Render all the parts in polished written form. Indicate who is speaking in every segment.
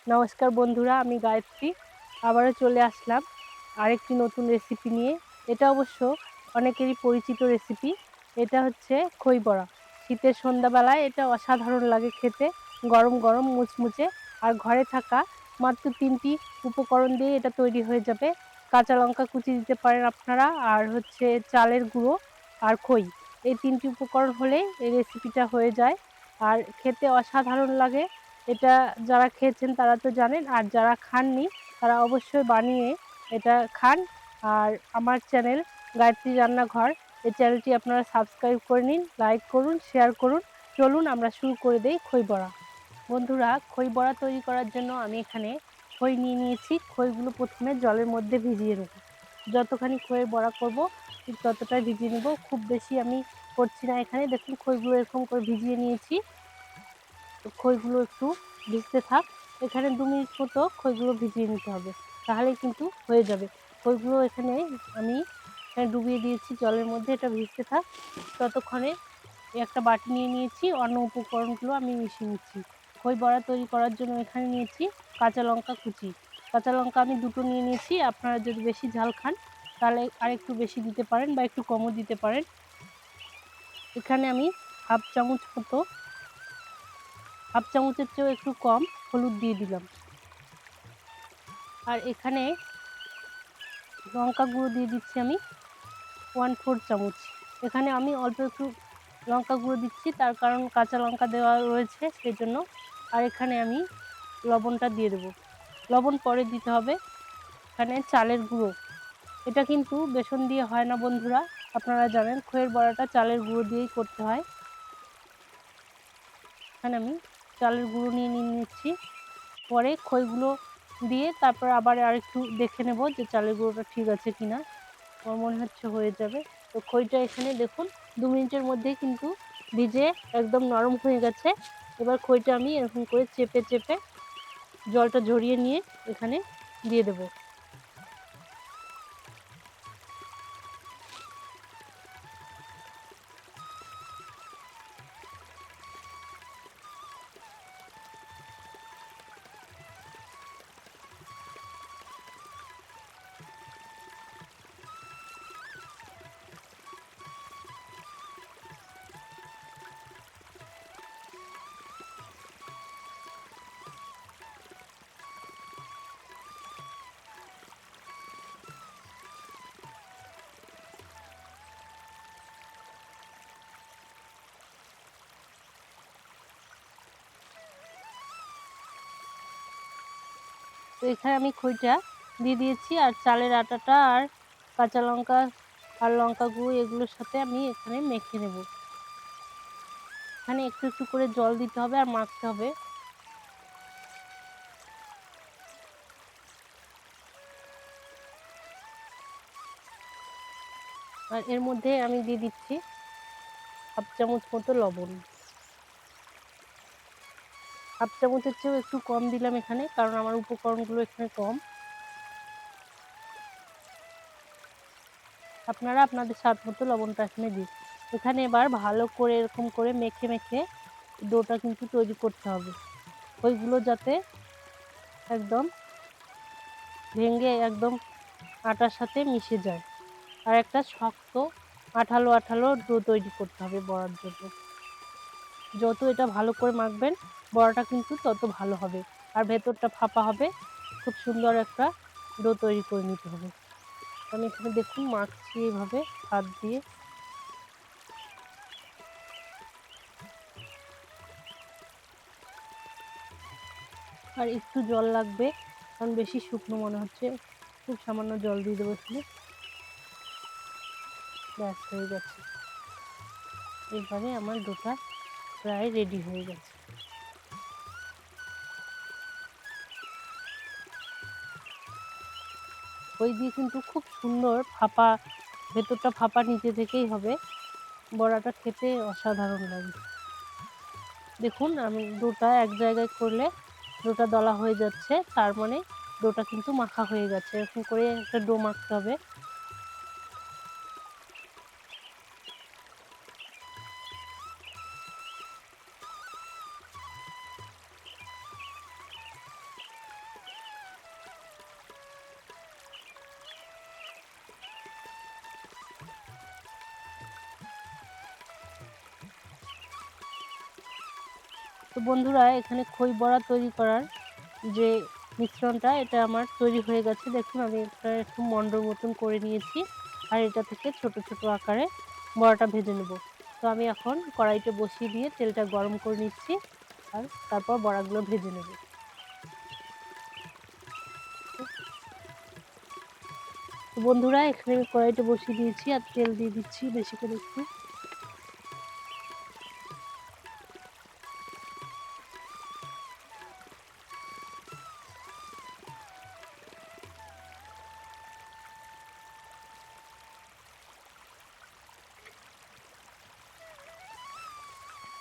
Speaker 1: নমস্কার বন্ধুরা, আমি গায়ত্রী। আবারও চলে আসলাম আরেকটি নতুন রেসিপি নিয়ে। এটা অবশ্য অনেকেরই পরিচিত রেসিপি। এটা হচ্ছে খই বড়া। শীতের সন্ধ্যাবেলায় এটা অসাধারণ লাগে খেতে। গরম, গরম মুচমুচে। আর ঘরে থাকা মাত্র ৩ টি উপকরণ দিয়ে এটা তৈরি হয়ে যাবে। কাঁচা লঙ্কা কুচি দিতে পারেন আপনারা, আর হচ্ছে চালের গুঁড়ো আর খই। এই ৩ টি উপকরণ হলেই এই রেসিপিটা হয়ে যায়। আর খেতে অসাধারণ লাগে। এটা যারা খেয়েছেন তারা তো জানেন, আর যারা খাননি তারা অবশ্যই বানিয়ে এটা খান। আর আমার চ্যানেল গায়ত্রী রান্নাঘর, এই চ্যানেলটি আপনারা সাবস্ক্রাইব করে নিন, লাইক করুন, শেয়ার করুন। চলুন আমরা শুরু করে দেই খই বড়া। বন্ধুরা, খই বড়া তৈরি করার জন্য আমি এখানে খই নিয়ে নিয়েছি। খইগুলো প্রথমে জলের মধ্যে ভিজিয়ে নেব। যতখানি খইয়ের বড়া করব ঠিক ততটাই ভিজিয়ে নেব। খুব বেশি আমি করছি না এখানে। দেখুন খইগুলো এরকম করে ভিজিয়ে নিয়েছি। তো খইগুলো একটু ভিজতে থাক। এখানে ২ মিনিট মতো খইগুলো ভিজিয়ে নিতে হবে। তাহলেই কিন্তু হয়ে যাবে। খইগুলো এখানে আমি ডুবিয়ে দিয়েছি জলের মধ্যে, এটা ভিজতে থাক। ততক্ষণে একটা বাটি নিয়ে নিয়েছি, অন্য উপকরণগুলো আমি মিশিয়ে নিচ্ছি। খই বড়া তৈরি করার জন্য এখানে নিয়েছি কাঁচা লঙ্কা কুচি। কাঁচা লঙ্কা আমি ২ টো নিয়ে নিয়েছি। আপনারা যদি বেশি ঝাল খান তাহলে আরেকটু বেশি দিতে পারেন বা একটু কমও দিতে পারেন। এখানে আমি হাফ চামচ মতো, হাফ চামচের চেয়েও একটু কম হলুদ দিয়ে দিলাম। আর এখানে লঙ্কা গুঁড়ো দিয়ে দিচ্ছি আমি 1/4 চামচ। এখানে আমি অল্প একটু লঙ্কা গুঁড়ো দিচ্ছি, তার কারণ কাঁচা লঙ্কা দেওয়া রয়েছে সেজন্য। আর এখানে আমি লবণটা দিয়ে দেব। লবণ পরে দিতে হবে। এখানে চালের গুঁড়ো, এটা কিন্তু বেসন দিয়ে হয় না বন্ধুরা, আপনারা জানেন খইয়ের বড়াটা চালের গুঁড়ো দিয়েই করতে হয়। এখানে আমি চালের গুঁড়ো নিয়ে নিচ্ছি। পরে খইগুলো দিয়ে তারপর আবার আরেকটু দেখে নেব যে চালের গুঁড়োটা ঠিক আছে কিনা। আমার মনে হচ্ছে হয়ে যাবে। তো খইটা এখানে দেখুন ২ মিনিটের মধ্যেই কিন্তু ভিজে একদম নরম হয়ে গেছে। এবার খইটা আমি এরকম করে চেপে চেপে জলটা ঝরিয়ে নিয়ে এখানে দিয়ে দেব। তো এখানে আমি খইটা দিয়ে দিয়েছি, আর চালের আটাটা আর কাঁচা লঙ্কা আর লঙ্কা গুঁড়ো এগুলোর সাথে আমি এখানে মেখে নেব। এখানে একটু একটু করে জল দিতে হবে আর মাখতে হবে। আর এর মধ্যে আমি দিয়ে দিচ্ছি হাফ চামচ মতো লবণ। হাফ চামচের চেয়েও একটু কম দিলাম এখানে, কারণ আমার উপকরণগুলো এখানে কম। আপনারা আপনাদের স্বাদ মতো লবণটা এখানে দিন। এখানে এবার ভালো করে এরকম করে মেখে মেখে ডোটা কিন্তু তৈরি করতে হবে। ওইগুলো যাতে একদম ভেঙে একদম আটার সাথে মিশে যায়। আর একটা শক্ত আঠালো আঠালো ডো তৈরি করতে হবে বড়ার জন্য। যত এটা ভালো করে মাখবেন বড়াটা কিন্তু তত ভালো হবে, আর ভেতরটা ফাঁপা হবে। খুব সুন্দর একটা ডো তৈরি করে নিতে হবে। আমি এখানে দেখুন মাখছি এইভাবে হাত দিয়ে। আর একটু জল লাগবে, কারণ বেশি শুকনো মনে হচ্ছে। খুব সামান্য জল দিয়ে দেবো এখানে। ব্যাস হয়ে গেছে। এবারে আমার ডোটা প্রায় রেডি হয়ে গেছে। ওই দিয়ে কিন্তু খুব সুন্দর ফাঁপা, ভেতরটা ফাঁপা নিচে থেকেই হবে। বড়াটা খেতে অসাধারণ লাগে। দেখুন আমি ডোটা এক জায়গায় করলে ডোটা দলা হয়ে যাচ্ছে, তার মানে ডোটা কিন্তু মাখা হয়ে গেছে। এরকম করে একটা ডো মাখতে হবে। তো বন্ধুরা, এখানে খই বড়া তৈরি করার যে মিশ্রণটা, এটা আমার তৈরি হয়ে গেছে। দেখুন, আমি এটা একটু মন্ডর মতন করে নিয়েছি, আর এটা থেকে ছোট ছোট আকারে বড়াটা ভেজে নেব। তো আমি এখন কড়াইতে বসিয়ে দিয়ে তেলটা গরম করে নিচ্ছি, আর তারপর বড়াগুলো ভেজে নেব। তো বন্ধুরা, এখানে আমি কড়াইটা বসিয়ে দিয়েছি আর তেল দিয়ে দিচ্ছি বেশি করে একটু।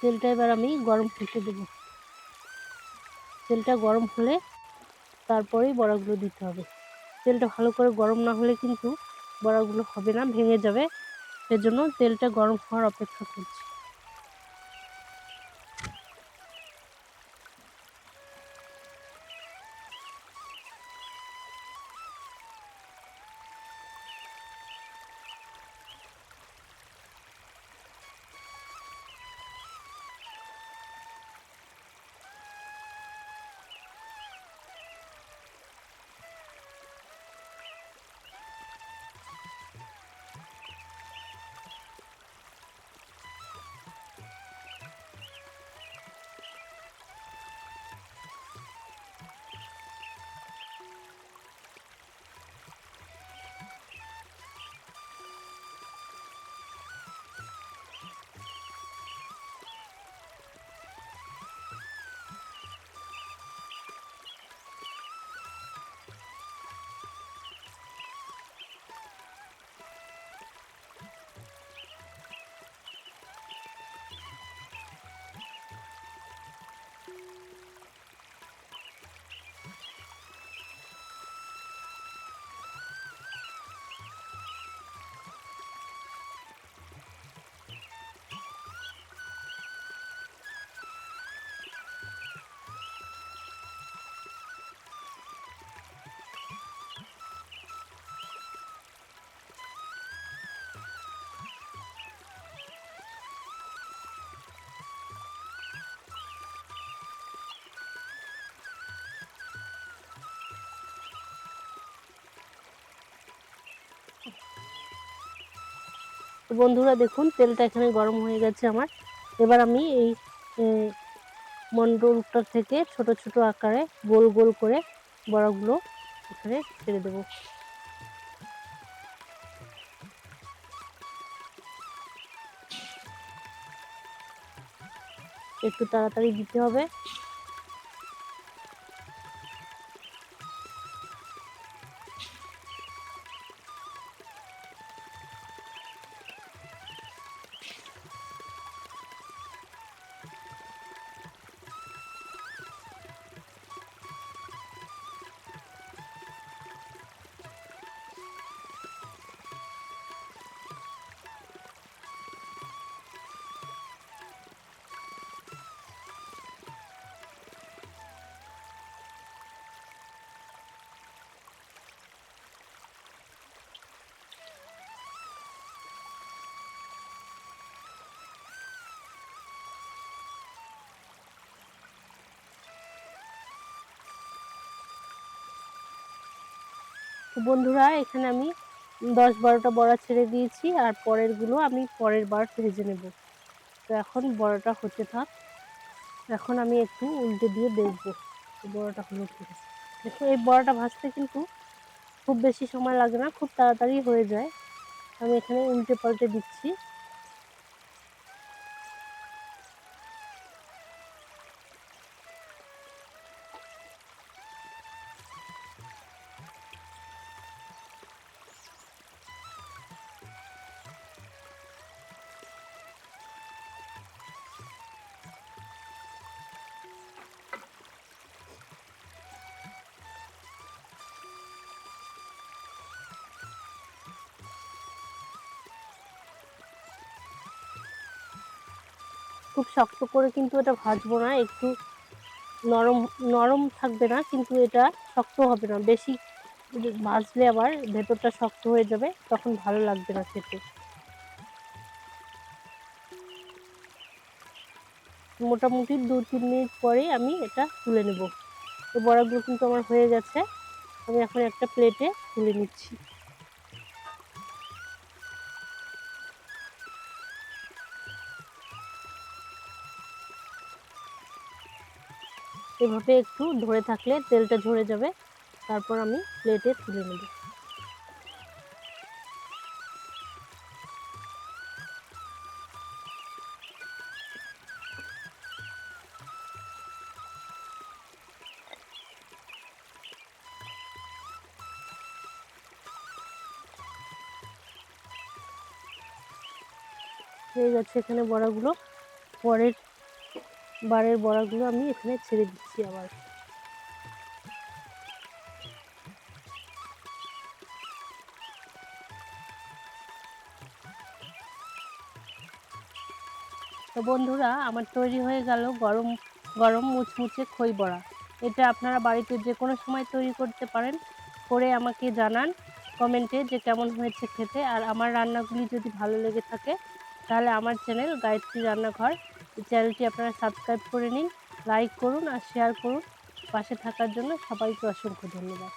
Speaker 1: তেলটা এবার আমি গরম করতে দেবো। তেলটা গরম হলে তারপরেই বড়াগুলো দিতে হবে। তেলটা ভালো করে গরম না হলে কিন্তু বড়াগুলো হবে না, ভেঙে যাবে। সেজন্য তেলটা গরম হওয়ার অপেক্ষা করছি। তো বন্ধুরা, দেখুন তেলটা এখানে গরম হয়ে গেছে আমার। এবার আমি এই মন্ডলটা থেকে ছোট ছোট আকারে গোল গোল করে বড়াগুলো এখানে ছেড়ে দেবো। একটু তাড়াতাড়ি দিতে হবে। তো বন্ধুরা, এখানে আমি 10-12টা বড়া ছেড়ে দিয়েছি, আর পরেরগুলো আমি পরের বার ভেজে নেব। তো এখন বড়াটা হতে থাক। এখন আমি একটু উল্টে দিয়ে দেখবো বড়াটা হলো কিনা। দেখো, এই বড়াটা ভাজতে কিন্তু খুব বেশি সময় লাগে না, খুব তাড়াতাড়ি হয়ে যায়। আমি এখানে উল্টে পাল্টে দিচ্ছি। খুব শক্ত করে কিন্তু এটা ভাজবো না, একটু নরম নরম থাকবে না, কিন্তু এটা শক্ত হবে না বেশি। ভাজলে আবার ভেতরটা শক্ত হয়ে যাবে, তখন ভালো লাগবে না খেতে। মোটামুটি 2-3 মিনিট পরেই আমি এটা তুলে নেব। তো বড়াগুলো কিন্তু আমার হয়ে গেছে। আমি এখন একটা প্লেটে তুলে নিচ্ছি। এভাবে একটু ধরে থাকলে তেলটা ঝরে যাবে, তারপর আমি প্লেটে তুলে নেব। হয়ে গেছে এখানে বড়াগুলো। পরের বারের বড়াগুলো আমি এখানে ছেড়ে দিচ্ছি আবার। তো বন্ধুরা, আমার তৈরি হয়ে গেল গরম গরম মুচমুচে খই বড়া। এটা আপনারা বাড়িতে যে কোনো সময় তৈরি করতে পারেন। করে আমাকে জানান কমেন্টে যে কেমন হয়েছে খেতে। আর আমার রান্নাগুলি যদি ভালো লেগে থাকে তাহলে আমার চ্যানেল গায়ত্রী রান্নাঘর, এই চ্যানেলটি আপনারা সাবস্ক্রাইব করে নিন, লাইক করুন আর শেয়ার করুন। পাশে থাকার জন্য সবাইকে অসংখ্য ধন্যবাদ।